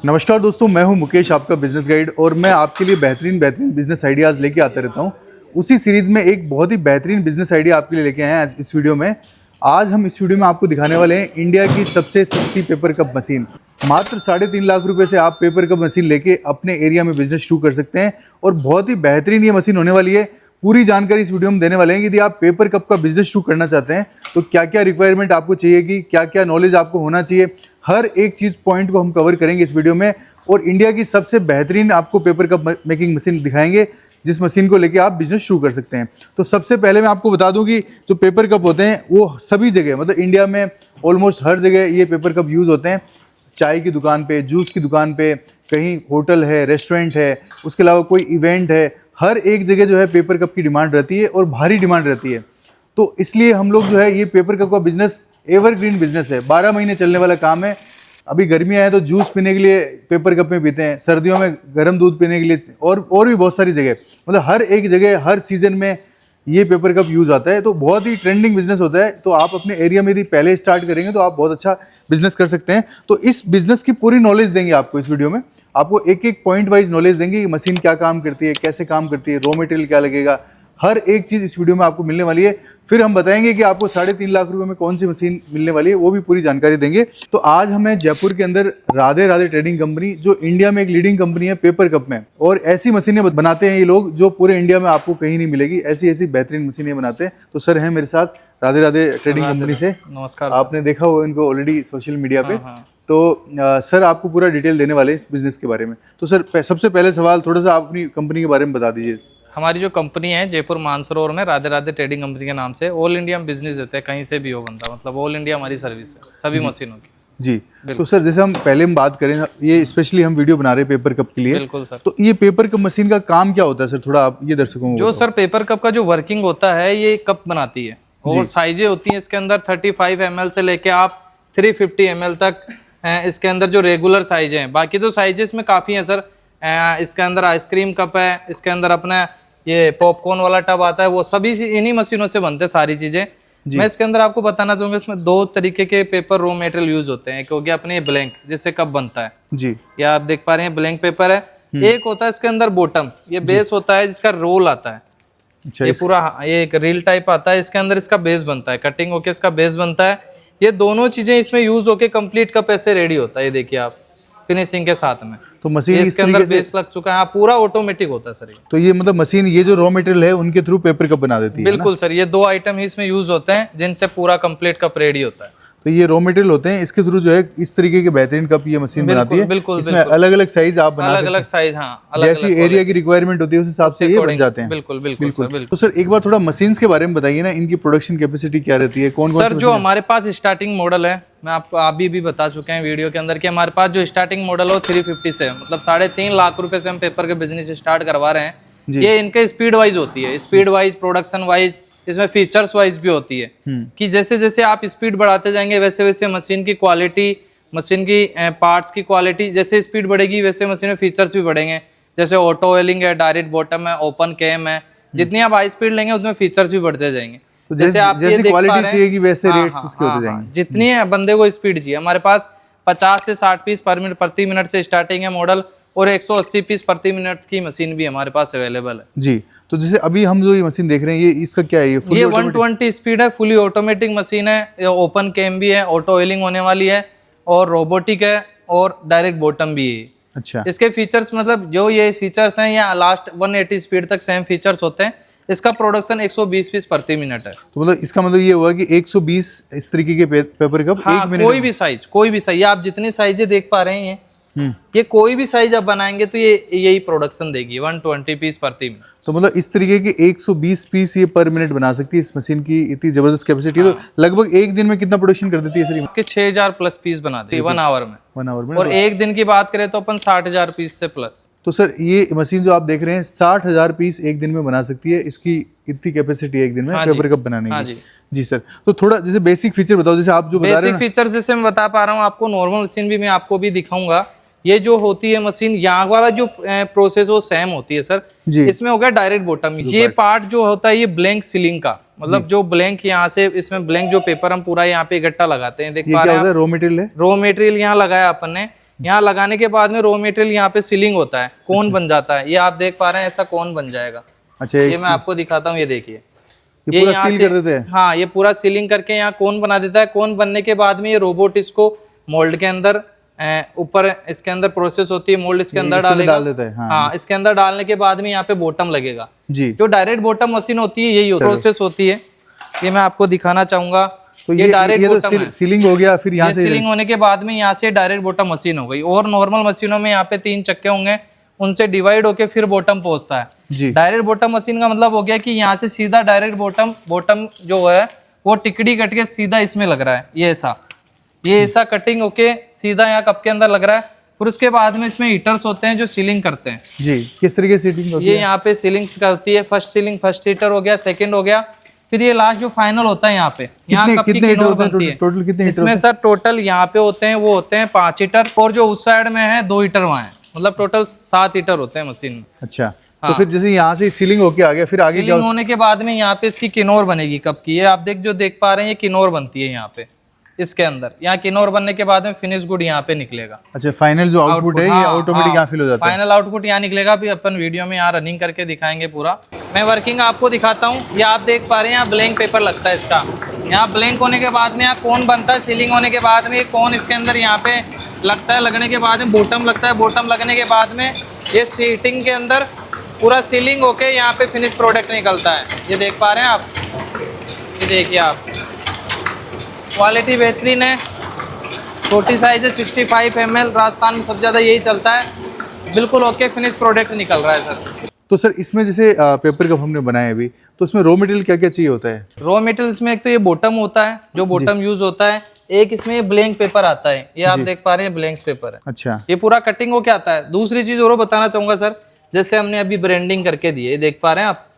नमस्कार दोस्तों, मैं हूं मुकेश, आपका बिजनेस गाइड। और मैं आपके लिए बेहतरीन बिजनेस आइडियाज़ लेके आता रहता हूं। उसी सीरीज़ में एक बहुत ही बेहतरीन बिजनेस आइडिया आपके लिए लेके आए हैं आज इस वीडियो में। आज हम इस वीडियो में आपको दिखाने वाले हैं इंडिया की सबसे सस्ती पेपर कप मशीन। मात्र 3.5 लाख रुपए से आप पेपर कप मशीन लेके अपने एरिया में बिजनेस शुरू कर सकते हैं। और बहुत ही बेहतरीन ये मशीन होने वाली है। पूरी जानकारी इस वीडियो में देने वाले हैं कि यदि आप पेपर कप का बिजनेस शुरू करना चाहते हैं तो क्या क्या रिक्वायरमेंट आपको चाहिएगी, क्या क्या नॉलेज आपको होना चाहिए, हर एक चीज़ पॉइंट को हम कवर करेंगे इस वीडियो में। और इंडिया की सबसे बेहतरीन आपको पेपर कप मेकिंग मशीन दिखाएंगे, जिस मशीन को लेके आप बिजनेस शुरू कर सकते हैं। तो सबसे पहले मैं आपको बता दूं कि जो पेपर कप होते हैं वो सभी जगह, मतलब इंडिया में ऑलमोस्ट हर जगह ये पेपर कप यूज़ होते हैं। चाय की दुकान पे, जूस की दुकान पे, कहीं होटल है, रेस्टोरेंट है, उसके अलावा कोई इवेंट है, हर एक जगह जो है पेपर कप की डिमांड रहती है और भारी डिमांड रहती है। तो इसलिए हम लोग जो है ये पेपर कप का बिजनेस एवरग्रीन बिजनेस है, 12 महीने चलने वाला काम है। अभी गर्मियाँ हैं तो जूस पीने के लिए पेपर कप में पीते हैं, सर्दियों में गर्म दूध पीने के लिए, और भी बहुत सारी जगह, मतलब हर एक जगह हर सीजन में ये पेपर कप यूज़ आता है। तो बहुत ही ट्रेंडिंग बिजनेस होता है। तो आप अपने एरिया में यदि पहले स्टार्ट करेंगे तो आप बहुत अच्छा बिजनेस कर सकते हैं। तो इस बिजनेस की पूरी नॉलेज देंगे आपको इस वीडियो में। आपको एक एक पॉइंट वाइज नॉलेज देंगे कि मशीन क्या काम करती है, कैसे काम करती है, रॉ मटेरियल क्या लगेगा, हर एक चीज़ इस वीडियो में आपको मिलने वाली है। फिर हम बताएंगे कि आपको 3.5 लाख रुपए में कौन सी मशीन मिलने वाली है, वो भी पूरी जानकारी देंगे। तो आज हमें जयपुर के अंदर राधे राधे ट्रेडिंग कंपनी, जो इंडिया में एक लीडिंग कंपनी है पेपर कप में, और ऐसी मशीनें बनाते हैं ये लोग जो पूरे इंडिया में आपको कहीं नहीं मिलेगी। ऐसी ऐसी बेहतरीन मशीनें बनाते हैं। तो सर हैं मेरे साथ राधे राधे ट्रेडिंग कंपनी से। नमस्कार। आपने देखा होगा इनको ऑलरेडी सोशल मीडिया पे। तो सर आपको पूरा डिटेल देने वाले हैं इस बिजनेस के बारे में। तो सर सबसे पहले सवाल, थोड़ा सा आप अपनी कंपनी के बारे में बता दीजिए। हमारी जो कंपनी है जयपुर मानसरोवर में राधे राधे ट्रेडिंग कंपनी के नाम से ऑल इंडिया में बिजनेस देते हैं, कहीं से भी हो बंदा, मतलब ऑल इंडिया हमारी सर्विस है सभी मशीनों की। जी। तो सर जैसे हम पहले हम बात करें, ये स्पेशली हम वीडियो बना रहे हैं पेपर कप के लिए। बिल्कुल सर। तो ये पेपर कप मशीन का काम क्या होता है सर, थोड़ा आप ये दर्शकों को जो सर पेपर कप का जो वर्किंग होता है, ये कप बनाती है और साइजें होती हैं इसके अंदर 35 ml से लेके आप 350 ml तक इसके अंदर जो रेगुलर साइज हैं। बाकी तो साइजेस में काफ़ी हैं सर। इसके अंदर आइसक्रीम कप है, इसके अंदर अपना ये पॉपकॉर्न वाला टब आता है, वो सभी इन्हीं मशीनों से बनते हैं सारी चीज़ें। मैं इसके अंदर आपको बताना चाहूँगा, इसमें 2 तरीके के पेपर रॉ मटेरियल यूज होते हैं। एक हो गया अपने ब्लैंक, जिससे कप बनता है जी, या आप देख पा रहे हैं ब्लैंक पेपर है। एक होता है इसके अंदर बॉटम, ये बेस होता है जिसका रोल आता है। अच्छा, ये पूरा ये एक रील टाइप आता है, इसके अंदर इसका बेस बनता है, कटिंग होके इसका बेस बनता है। ये दोनों चीजें इसमें यूज होके कंप्लीट कप ऐसे रेडी होता है। ये देखिए आप फिनिशिंग के साथ में। तो मशीन इसके अंदर बेस लग चुका है, पूरा ऑटोमेटिक होता है सर। तो ये मतलब मशीन, ये जो रॉ मटेरियल है उनके थ्रू पेपर कप बना देती है। बिल्कुल सर, ये 2 आइटम ही इसमें यूज होते हैं जिनसे पूरा कंप्लीट कप रेडी होता है। तो ये रॉ मटेरियल होते हैं, इसके थ्रू जो है इस तरीके के बेहतरीन कप ये मशीन बनाती है। बिल्कुल, इसमें अलग अलग साइज आप बना सकते हैं, अलग अलग साइज, हाँ, जैसी एरिया की रिक्वायरमेंट होती है उस हिसाब से ये बन जाते हैं। बिल्कुल बिल्कुल सर। तो सर एक बार थोड़ा मशीन्स के बारे में बताइए ना, इनकी प्रोडक्शन कैपेसिटी क्या रहती है, कौन कौन सर जो हमारे पास स्टार्टिंग मॉडल है, मैं आपको अभी भी बता चुके हैं वीडियो के अंदर कि हमारे पास जो स्टार्टिंग मॉडल है वो 350 से है, मतलब 3.5 लाख रुपए से हम पेपर के बिजनेस स्टार्ट करवा रहे हैं। ये इनके स्पीड वाइज होती है, स्पीड वाइज, प्रोडक्शन वाइज, इसमें फीचर्स वाइज भी होती है कि जैसे जैसे आप स्पीड बढ़ाते जाएंगे वैसे वैसे मशीन की क्वालिटी, मशीन की पार्ट्स की क्वालिटी, जैसे स्पीड बढ़ेगी वैसे मशीन में फीचर्स भी बढ़ेंगे। जैसे ऑटो वेलिंग है, डायरेक्ट बॉटम है, ओपन कैम है, जितनी आप हाई स्पीड लेंगे उतने फीचर्स भी बढ़ते जाएंगे। तो जैसे आप ये देख पा रहे हैं, चाहिए कि वैसे रेट्स उसके होते जाएंगे। जितनी बंदे को स्पीड चाहिए, हमारे पास 50 से 60 पीस प्रति मिनट से स्टार्टिंग है मॉडल, और 180 पीस प्रति मिनट की मशीन भी हमारे पास अवेलेबल है जी। तो जैसे अभी हम जो ये मशीन देख रहे हैं, ये इसका क्या है, ये 120 स्पीड है, फुली ऑटोमेटिक मशीन है, ओपन कैम भी है, ऑटो व्हीलिंग होने वाली है, और रोबोटिक है, और डायरेक्ट बॉटम भी है। अच्छा, इसके फीचर्स, मतलब जो ये फीचर्स हैं, या लास्ट 180 स्पीड तक सेम फीचर्स होते हैं। इसका प्रोडक्शन 120 पीस प्रति मिनट है। तो मतलब इसका मतलब ये हुआ कि 120 इस तरीके के पेपर कप एक मिनट, कोई भी साइज, आप जितनी साइजें देख पा रहे हैं, ये कोई भी साइज आप बनाएंगे तो ये यही प्रोडक्शन देगी, 120 पीस प्रति मिनट। तो मतलब इस तरीके के 120 पीस ये पर मिनट बना सकती है। इस मशीन की इतनी जबरदस्त कैपेसिटी है। तो लगभग एक दिन में कितना प्रोडक्शन कर देती है सर? आपके 6000 प्लस पीस बना देती है 1 आवर में। 1 आवर में। और एक दिन की बात करें तो अपन 60,000 पीस से प्लस। तो सर ये मशीन जो आप देख रहे हैं 60,000 पीस एक दिन में बना सकती है। इसकी इतनी कैपेसिटी है एक दिन में पेपर कप बनाने की। जी सर, तो थोड़ा जैसे बेसिक फीचर बताओ, जैसे आप जो बता रहे हैं। बेसिक फीचर जैसे मैं बता पा रहा हूँ आपको, नॉर्मल मशीन भी मैं आपको भी दिखाऊंगा। ये जो होती है मशीन, यहाँ वाला जो प्रोसेस वो सेम होती है सर। इसमें हो गया डायरेक्ट बॉटम। ये पार्ट जो होता है ये ब्लैंक सीलिंग का, मतलब जो ब्लैंक यहाँ से, इसमें ब्लैंक जो पेपर हम पूरा यहाँ पे इकट्ठा लगाते हैं, देख पा रहे हैं। रॉ मटेरियल है, रॉ मटेरियल यहाँ लगाया अपन ने। यहाँ लगाने के बाद में रॉ मटेरियल यहाँ पे सीलिंग होता है, कोन बन जाता है। ये आप देख पा रहे हैं, ऐसा कोन बन जाएगा। अच्छा, ये मैं आपको दिखाता हूँ, ये देखिए, ये पूरा यहाँ सील से कर देते हैं। हाँ, ये पूरा सीलिंग करके यहाँ कोन बना देता है। कोन बनने के बाद में ये रोबोट इसको मोल्ड के अंदर ऊपर इसके अंदर प्रोसेस होती है, मोल्ड इसके अंदर डालेगा, डाल देता है। हाँ, इसके अंदर डालने के बाद में यहाँ पे बॉटम लगेगा जी। जो डायरेक्ट बॉटम मशीन होती है, यही प्रोसेस होती है। ये मैं आपको दिखाना चाहूंगा। तो ये डायरेक्ट बॉटम है। सीलिंग हो गया, फिर यहाँ से सीलिंग होने के बाद में यहाँ से डायरेक्ट बॉटम मशीन हो गई। और नॉर्मल मशीनों में यहाँ पे 3 चक्के होंगे, उनसे डिवाइड होके फिर बॉटम पहुंचता है जी। डायरेक्ट बॉटम मशीन का मतलब हो गया कि यहाँ से सीधा डायरेक्ट बॉटम जो है वो टिकड़ी कट के सीधा इसमें लग रहा है। ये ऐसा कटिंग होके सीधा यहाँ कप के अंदर लग रहा है। फिर उसके बाद में इसमें हीटर्स होते हैं जो सीलिंग करते हैं जी। किस तरीके से सीलिंग होती है? ये यहाँ पे सीलिंग्स करती है। फर्स्ट हीटर हो गया, सेकंड हो गया, फिर ये लास्ट जो फाइनल होता है यहाँ पे, यहाँ कप की किनोर बनती है। टोटल कितने हीटर? इसमें सर टोटल यहाँ पे होते हैं, वो होते हैं 5 हीटर, और जो उस साइड में है 2 हीटर वहाँ है, मतलब टोटल 7 हीटर होते हैं मशीन में। अच्छा, तो फिर जैसे यहाँ से सीलिंग होके आ गया, फिर आगे क्या होने के बाद में यहाँ पे इसकी किनोर बनेगी कप की। ये आप देख पा रहे हैं, ये किनोर बनती है यहाँ पे इसके अंदर। यहाँ किनोर बनने के बाद में फिनिश गुड यहाँ पे निकलेगा। अच्छा, फाइनल जो आउटपुट है ये ऑटोमेटिक यहाँ फिल हो जाता है। फाइनल आउटपुट यहाँ निकलेगा। अभी अपन वीडियो में यहाँ रनिंग करके दिखाएंगे पूरा। मैं वर्किंग आपको दिखाता हूँ। ये आप देख पा रहे हैं, यहाँ ब्लैंक पेपर लगता है इसका। यहाँ ब्लैंक होने के बाद में यहाँ कोन बनता है। सीलिंग होने के बाद में कोन इसके अंदर यहाँ पे लगता है। लगने के बाद में बॉटम लगता है। बॉटम लगने के बाद में ये सीटिंग के अंदर पूरा सीलिंग होके यहाँ पे फिनिश प्रोडक्ट निकलता है। ये देख पा रहे हैं आप, ये देखिए आप, क्वालिटी बेहतरीन है। छोटी साइज है 65 ml। राजस्थान में सबसे ज़्यादा यही चलता है। बिल्कुल ओके फिनिश प्रोडक्ट निकल रहा है सर। तो सर इसमें जैसे पेपर कप हमने बनाया अभी, तो इसमें रॉ मटेरियल क्या क्या चाहिए होता है? रॉ मटेरियल इसमें एक तो ये बॉटम होता है, जो बॉटम यूज होता है। एक इसमें ब्लैंक पेपर आता है, ये आप देख पा रहे हैं ब्लैंक पेपर है। अच्छा, ये पूरा कटिंग होके आता है। दूसरी चीज और बताना चाहूंगा सर, जैसे हमने अभी ब्रांडिंग करके दी है, देख पा रहे हैं आप,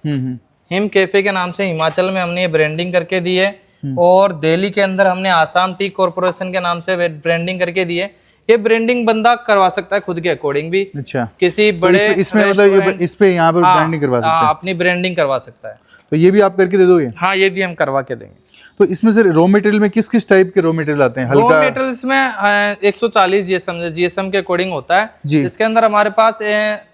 हिम कैफे के नाम से हिमाचल में हमने ये ब्रांडिंग करके दी है। और दिल्ली के अंदर हमने आसाम टी कॉर्पोरेशन के नाम से ब्रांडिंग करके दी है। ये ब्रांडिंग बंदा करवा सकता है खुद के अकॉर्डिंग भी। अच्छा, किसी बड़े इसमें मतलब इस पे यहाँ पर ब्रांडिंग करवा सकता है, अपनी ब्रांडिंग करवा सकता है। तो ये भी आप करके दे दोगे? हाँ, ये भी हम करवा के देंगे। तो इसमें सर रॉ मटेरियल में किस किस टाइप के रॉ मटेरियल आते हैं? रॉ मटेरियल इसमें 140 जीएसएम के अकॉर्डिंग होता है जी। इसके अंदर हमारे पास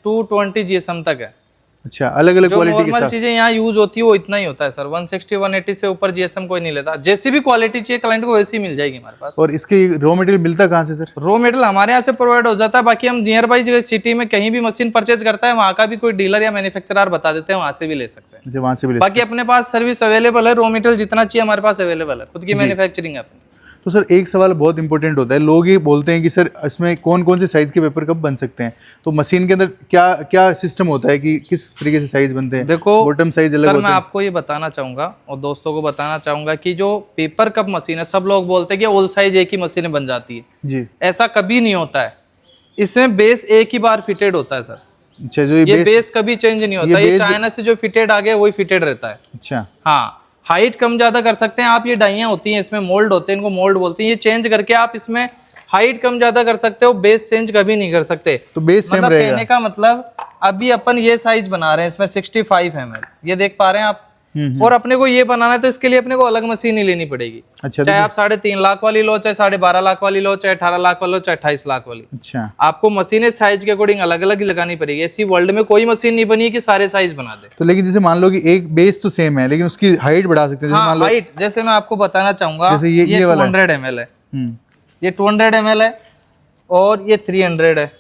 220 जीएसएम तक है। अच्छा, अलग अलग क्वालिटी के नॉर्मल चीजें यहाँ यूज होती है वो इतना ही होता है सर। 160 180 से ऊपर जीएसएम कोई नहीं लेता। जैसी भी क्वालिटी चाहिए क्लाइंट को वैसी मिल जाएगी हमारे पास। और इसके रॉ मटेरियल मिलता कहाँ से सर? रॉ मटेरियल हमारे यहाँ से प्रोवाइड हो जाता है। बाकी हम नियर बाई सिटी में कहीं भी मशीन परचेज करता है, वहाँ का भी कोई डीलर या मैन्युफैक्चरर बता देते हैं, वहाँ से भी ले सकते हैं। अच्छा, वहाँ से भी बाकी अपने पास सर्विस अवेलेबल है। रॉ मटेरियल जितना चाहिए हमारे पास अवेलेबल है, खुद की मैन्युफैक्चरिंग है अपनी। तो सर एक सवाल बहुत इंपॉर्टेंट होता है, लोग ये बोलते हैं कि सर इसमें कौन कौन से साइज के पेपर कप बन सकते हैं, तो मशीन के अंदर क्या क्या सिस्टम होता है कि किस तरीके से साइज बनते हैं? देखो बॉटम साइज अलग सर, होता मैं है। आपको ये बताना चाहूंगा और दोस्तों को बताना चाहूंगा कि जो पेपर कप मशीन है, सब लोग बोलते हैं कि ऑल साइज एक ही मशीन में बन जाती है जी। ऐसा कभी नहीं होता है। इसमें बेस एक ही बार फिटेड होता है सर। अच्छा, जो ये बेस कभी चेंज नहीं होता। ये चाइना से जो फिटेड आ गया वही फिटेड रहता है। अच्छा, हाँ, हाइट कम ज्यादा कर सकते हैं आप। ये डाइयां होती हैं, इसमें मोल्ड होते हैं, इनको मोल्ड बोलते हैं। ये चेंज करके आप इसमें हाइट कम ज्यादा कर सकते हो, बेस चेंज कभी नहीं कर सकते। तो बेस सेम मतलब रहेगा। कहने का मतलब अभी अपन ये साइज बना रहे हैं, इसमें 65 ml, ये देख पा रहे हैं आप। और अपने को ये बनाना है तो इसके लिए अपने को अलग मशीन ही लेनी पड़ेगी। अच्छा, चाहे आप 3.5 लाख वाली लो, चाहे 12.5 लाख वाली लो, चाहे 18 लाख वाली लो, चाहे 28 लाख वाली। अच्छा, आपको मशीनें साइज के अकॉर्डिंग अलग अलग ही लगानी पड़ेगी। ऐसी वर्ल्ड में कोई मशीन नहीं बनी है कि सारे साइज बना दे। तो लेकिन जैसे मान लो कि एक बेस तो सेम है, लेकिन उसकी हाइट बढ़ा सकते हैं। जैसे मान लो हाइट, जैसे मैं आपको बताना चाहूंगा, जैसे ये वाला 200 ml है, हम्म ये 200 ml है और ये 300 है।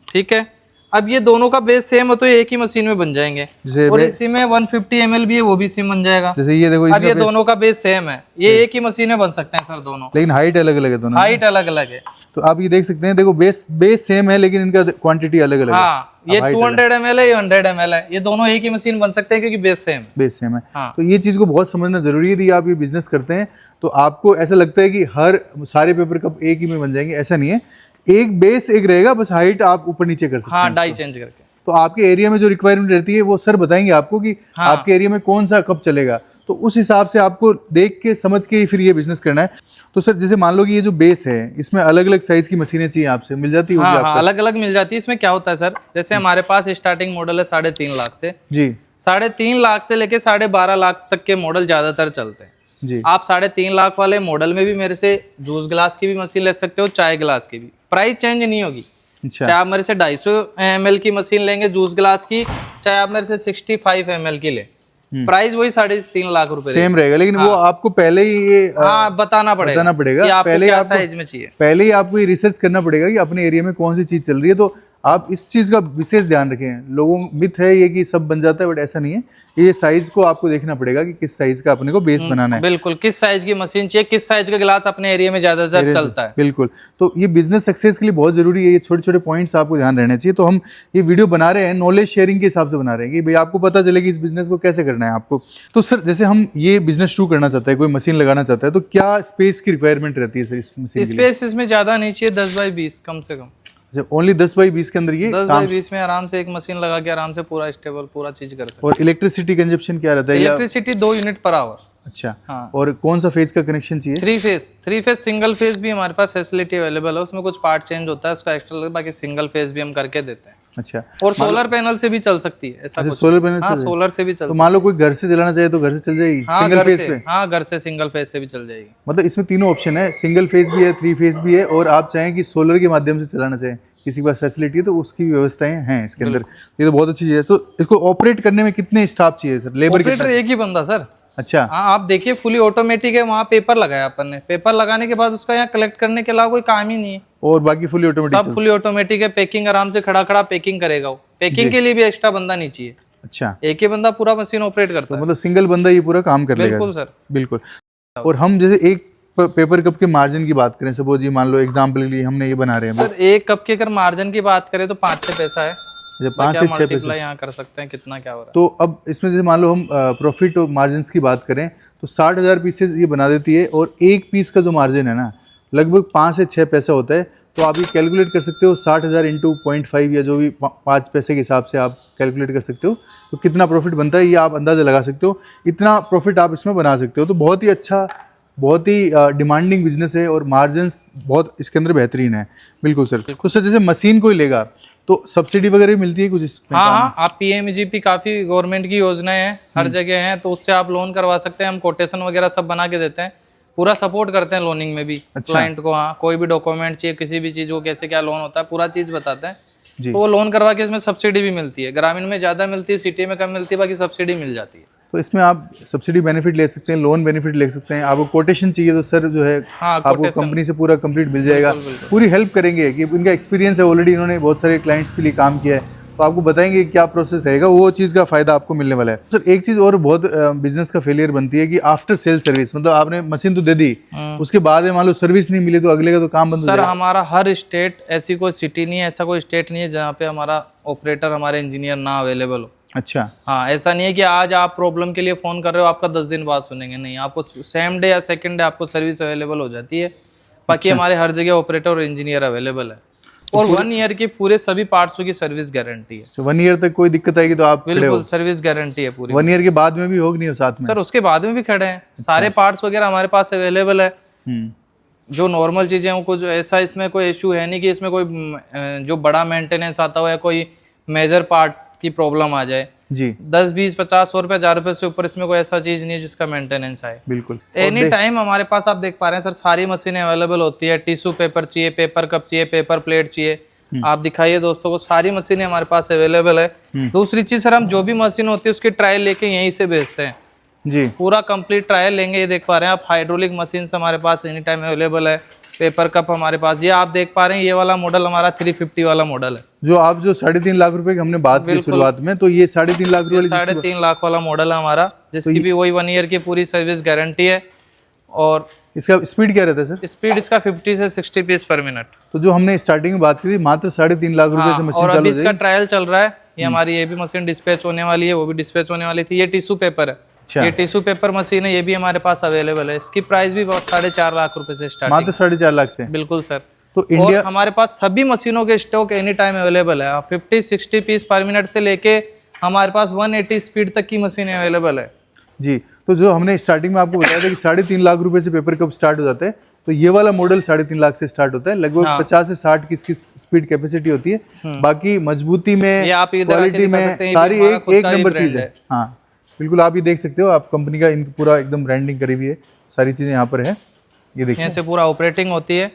ठीक है, अब ये दोनों का बेस सेम हो तो ये एक ही मशीन में बन जाएंगे। और इसी में 150 ml भी है, वो भी सेम बन जाएगा। जैसे ये देखो, अब ये दोनों का बेस सेम है, ये एक ही मशीन में बन सकते हैं सर दोनों, लेकिन हाइट अलग अलग है दोनों। हाइट अलग अलग है। तो आप ये देख सकते हैं, देखो बेस सेम है लेकिन इनका क्वांटिटी अलग अलग है। हाँ, ये 200 ml है, ये 100 ml है। ये दोनों एक ही मशीन बन सकते हैं क्योंकि बेस सेम है। हाँ। तो ये चीज़ को बहुत समझना जरूरी है। यदि आप ये बिजनेस करते हैं तो आपको ऐसा लगता है कि हर सारे पेपर कप एक ही में बन जाएंगे, ऐसा नहीं है। एक बेस एक रहेगा, बस हाइट आप ऊपर नीचे कर सकते हैं। हाँ, डाई चेंज करके। तो आपके एरिया में जो रिक्वायरमेंट रहती है वो सर बताएंगे आपको कि आपके एरिया में कौन सा कप चलेगा, तो उस हिसाब से आपको देख के समझ के ही फिर ये बिजनेस करना है। तो सर जैसे मान लो कि ये जो बेस है, इसमें अलग अलग साइज की मशीनें चाहिए, आपसे मिल जाती है? हाँ, अलग अलग मिल जाती है। इसमें क्या होता है सर, जैसे हमारे पास स्टार्टिंग मॉडल है 3.5 लाख से जी। 3.5 लाख से लेके 12.5 लाख तक के मॉडल ज्यादातर चलते हैं जी। आप 3.5 लाख वाले मॉडल में भी मेरे से जूस ग्लास की भी मशीन ले सकते हो, चाय ग्लास की भी। प्राइस चेंज नहीं होगी। अच्छा, चाहे आप मेरे से 250 ml की मशीन लेंगे जूस ग्लास की, चाहे आप मेरे से 65 ml की ले, प्राइस वही 3.5 लाख रुपए सेम रहेगा, लेकिन वो आपको पहले ही ये हाँ बताना पड़ेगा कि आपको पहले क्या साइज में चाहिए। पहले ही आपको ये रिसर्च करना पड़ेगा कि अपने एरिया में कौन सी चीज चल रही है। तो आप इस चीज का विशेष ध्यान रखें। लोगों मिथ है ये कि सब बन जाता है, बट ऐसा नहीं है। ये साइज को आपको देखना पड़ेगा कि किस साइज का अपने को बेस बनाना है। बिल्कुल, किस साइज की मशीन चाहिए, किस साइज का गिलास अपने एरिया में ज्यादातर चलता है। बिल्कुल, तो ये बिजनेस सक्सेस के लिए बहुत जरूरी है। ये छोटे छोटे पॉइंट्स आपको ध्यान रहने चाहिए। तो हम ये वीडियो बना रहे हैं नॉलेज शेयरिंग के हिसाब से बना रहे हैं कि भाई आपको पता चले कि इस बिजनेस को कैसे करना है आपको। तो सर जैसे हम ये बिजनेस शुरू करना चाहते हैं, कोई मशीन लगाना चाहता है, तो क्या स्पेस की रिक्वायरमेंट रहती है सर इस मशीन के लिए? स्पेस इसमें ज्यादा नहीं चाहिए, 10 बाई 20 कम से कम। जब ओनली 10 बाई 20 के अंदर ये 10 बाई 20 में आराम से एक मशीन लगा के आराम से पूरा स्टेबल पूरा चीज कर सकते और इलेक्ट्रिसिटी कंजप्शन क्या रहता हैं। है? Electricity 2 unit per hour. अच्छा, हाँ। और कौन सा फेज का कनेक्शन चाहिए? 3 फेज सिंगल फेज भी हमारे पास फैसिलिटी अवेलेबल है, उसमें कुछ पार्ट चेंज होता है उसका एक्स्ट्रा, बाकी सिंगल फेज भी हम करके देते हैं। अच्छा, और सोलर पैनल से भी चल सकती है, ऐसा कुछ। सोलर पैनल हाँ, सोलर से भी चल तो मान लो कोई घर से चलाना चाहे तो घर से चल जाएगी? हाँ, सिंगल घर फेज से, पे? हाँ घर से सिंगल फेज से भी चल जाएगी। मतलब इसमें तीनों ऑप्शन है, सिंगल फेज भी है, 3 फेज भी है, और आप चाहें कि सोलर के माध्यम से चलाना चाहें, किसी के पास फैसिलिटी है तो उसकी भी व्यवस्थाएं हैं इसके अंदर। ये तो बहुत अच्छी चीज है। तो इसको ऑपरेट करने में कितने स्टाफ चाहिए सर? लेबर ऑपरेटर एक ही बंदा सर। अच्छा, हाँ, आप देखिए फुली ऑटोमेटिक है, वहाँ पेपर लगाया अपन ने, पेपर लगाने के बाद उसका यहाँ कलेक्ट करने के अलावा कोई काम ही नहीं है, और बाकी फुली ऑटोमेटिक? सब फुली ऑटोमेटिक है। पैकिंग आराम से खड़ा खड़ा पैकिंग करेगा वो, पैकिंग के लिए भी एक्स्ट्रा बंदा नहीं चाहिए। अच्छा, एक ही बंदा पूरा मशीन ऑपरेट करता तो है। मतलब सिंगल बंदा ये पूरा काम कर लेगा? बिल्कुल सर, बिल्कुल। और हम जैसे एक पेपर कप के मार्जिन की बात करें, सपोज ये मान लो एग्जाम्पल के लिए हमने ये बना रहे हैं सर एक कप के अगर मार्जिन की बात करें तो 5-6 पैसा है, 5 से 6 पैसे। यहाँ कर सकते हैं कितना क्या हो रहा है। तो अब इसमें जैसे मान लो हम प्रॉफिट और मार्जिन की बात करें तो 60,000 पीसेस ये बना देती है, और एक पीस का जो मार्जिन है ना लगभग 5 से 6 पैसा होता है। तो आप ये कैलकुलेट कर सकते हो 60,000 इंटू 0.5 या जो भी 5 पैसे के हिसाब से आप कैलकुलेट कर सकते हो, तो कितना प्रॉफिट बनता है ये आप अंदाज़ा लगा सकते हो। इतना प्रॉफिट आप इसमें बना सकते हो। तो बहुत ही अच्छा, बहुत ही डिमांडिंग बिजनेस है, और मार्जिन्स बहुत इसके अंदर बेहतरीन है। बिल्कुल सर। तो सर जैसे मशीन कोई लेगा तो सब्सिडी वगैरह भी मिलती है कुछ इसमें? हाँ, आप PMGP काफी गवर्नमेंट की योजनाएं हैं, हर जगह हैं, तो उससे आप लोन करवा सकते हैं। हम कोटेशन वगैरह सब बना के देते हैं, पूरा सपोर्ट करते हैं लोनिंग में भी। क्लाइंट को हाँ कोई भी डॉक्यूमेंट चाहिए, किसी भी चीज को कैसे क्या लोन होता है पूरा चीज बताते हैं, तो वो लोन करवा के इसमें सब्सिडी भी मिलती है। ग्रामीण में ज्यादा मिलती है, सिटी में कम मिलती है, बाकी सब्सिडी मिल जाती है। तो इसमें आप सब्सिडी बेनिफिट ले सकते हैं, लोन बेनिफिट ले सकते हैं। आपको कोटेशन चाहिए तो सर जो है आपको कंपनी से पूरा कंप्लीट मिल जाएगा। पूरी हेल्प करेंगे कि इनका एक्सपीरियंस है, ऑलरेडी इन्होंने बहुत सारे क्लाइंट्स के लिए काम किया है, तो आपको बताएंगे क्या प्रोसेस रहेगा, वो चीज़ का फायदा आपको मिलने वाला है। सर एक चीज़ और बहुत बिजनेस का फेलियर बनती है कि आफ्टर सेल सर्विस, मतलब आपने मशीन तो दे दी, उसके बाद में मान लो सर्विस नहीं मिली तो अगले का तो काम बंद हो जाएगा। सर हमारा हर स्टेट, ऐसी कोई सिटी नहीं है, ऐसा कोई स्टेट नहीं है जहाँ पे हमारा ऑपरेटर, हमारे इंजीनियर ना अवेलेबल हो। अच्छा, हाँ, ऐसा नहीं है कि आज आप प्रॉब्लम के लिए फोन कर रहे हो आपका 10 दिन बाद सुनेंगे, नहीं, आपको सेम डे या सेकंड डे आपको सर्विस अवेलेबल हो जाती है। बाकी हमारे हर जगह ऑपरेटर और इंजीनियर अवेलेबल है, और 1 ईयर की पूरे सभी पार्ट्सों की सर्विस गारंटी है। तो 1 ईयर तक कोई दिक्कत आएगी तो आप बिल्कुल सर्विस गारंटी है पूरी। 1 ईयर के बाद में भी होगी नहीं साथ में? सर उसके बाद में भी खड़े हैं, सारे पार्ट्स वगैरह हमारे पास अवेलेबल है। जो नॉर्मल चीजें हैं कुछ ऐसा इसमें कोई इशू है नहीं कि इसमें कोई जो बड़ा मेंटेनेंस आता हो या कोई मेजर पार्ट की प्रॉब्लम आ जाए जी। 10, 20, 50, 100 रुपए, 1000 रुपए से ऊपर इसमें कोई ऐसा चीज नहीं है जिसका मेंटेनेंस आए। बिल्कुल एनी टाइम हमारे पास आप देख पा रहे हैं सर सारी मशीनें अवेलेबल होती है। टिश्यू पेपर चाहिए, पेपर कप चाहिए, पेपर प्लेट चाहिए, आप दिखाइए दोस्तों को, सारी मशीनें हमारे पास अवेलेबल है। दूसरी चीज सर, हम जो भी मशीन होती है उसकी ट्रायल लेके यहीं से भेजते हैं जी, पूरा कंप्लीट ट्रायल लेंगे। ये देख पा रहे हैं आप, हाइड्रोलिक मशीन हमारे पास एनी टाइम अवेलेबल है। पेपर कप हमारे पास, ये आप देख पा रहे हैं, ये वाला मॉडल हमारा 350 वाला मॉडल है। जो आप जो 3.5 लाख रुपए की हमने बात की शुरुआत में, तो ये 3.5 लाख रुपए, 3.5 लाख वाला मॉडल है हमारा, जिसकी भी वही 1 ईयर की पूरी सर्विस गारंटी है। और इसका स्पीड क्या रहता है सर? स्पीड इसका 50 से 60 पीस पर मिनट। तो जो हमने स्टार्टिंग में बात की थी मात्र 3.5 लाख रुपए से मशीन और चालू अभी इसका ट्रायल चल रहा है। ये हमारी ये भी मशीन डिस्पैच होने वाली है, वो भी डिस्पैच होने वाली थी। ये टिश्यू पेपर है, ये टिश्यू पेपर मशीन है, ये भी हमारे पास अवेलेबल है। इसकी प्राइस भी 4.5 लाख रुपए से स्टार्ट, मात्र 4.5 लाख से। बिल्कुल सर। तो इंडिया, हमारे पास सभी मशीनों के स्टॉक एनी टाइम अवेलेबल है। 50-60 पीस पर मिनट से लेके हमारे पास 180 स्पीड तक की मशीनें अवेलेबल है जी। तो जो हमने स्टार्टिंग में आपको बताया था कि 3.5 लाख रुपए से पेपर कप स्टार्ट हो जाता है, तो ये वाला मॉडल 3.5 लाख से स्टार्ट होता है। लगभग 50 से 60 की इसकी स्पीड कैपेसिटी होती है। बाकी मजबूती में, क्वालिटी में सारी एक नंबर चीज है। हाँ बिल्कुल, आप ये देख सकते हो, आप कंपनी का पूरा एकदम ब्रांडिंग करी हुई है, सारी चीजें यहाँ पर है, ये देखिए। यहाँ से पूरा ऑपरेटिंग होती है।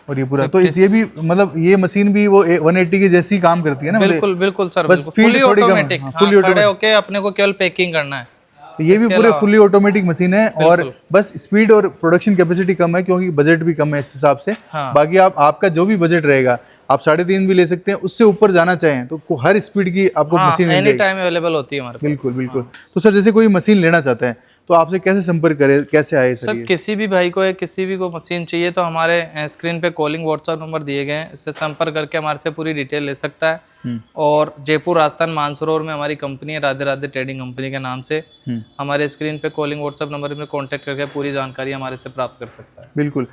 और ये पूरा तो ये भी मतलब ये मशीन भी वो 180 की जैसी काम करती है ना? बिल्कुल बिल्कुल सर, बस फुली speed थोड़ी कम है। ऑटोमेटिक, हाँ, fully खड़े होके अपने को केवल पैकिंग करना है। तो ये भी पूरे फुली ऑटोमेटिक मशीन है और बस स्पीड और प्रोडक्शन कैपेसिटी कम है क्योंकि बजट भी कम है इस हिसाब से। हाँ। बाकी आपका जो भी बजट रहेगा आप 3.5 भी ले सकते हैं, उससे ऊपर जाना चाहें तो हर स्पीड की आपको मशीन मिल एनी जाएगी। टाइम अवेलेबल होती है हमारे पास। बिल्कुल बिल्कुल। तो सर जैसे कोई मशीन लेना चाहता है तो आपसे कैसे संपर्क करे, कैसे आए सर? सर किसी भी भाई को या किसी भी को मशीन चाहिए तो हमारे स्क्रीन पे कॉलिंग व्हाट्सएप नंबर दिए गए हैं, इससे संपर्क करके हमारे से पूरी डिटेल ले सकता है। और जयपुर राजस्थान मानसरोवर में हमारी कंपनी है राधे राधे ट्रेडिंग कंपनी के नाम से। हमारे स्क्रीन पे कॉलिंग व्हाट्सएप नंबर में कांटेक्ट करके पूरी जानकारी हमारे से प्राप्त कर सकता है। बिल्कुल।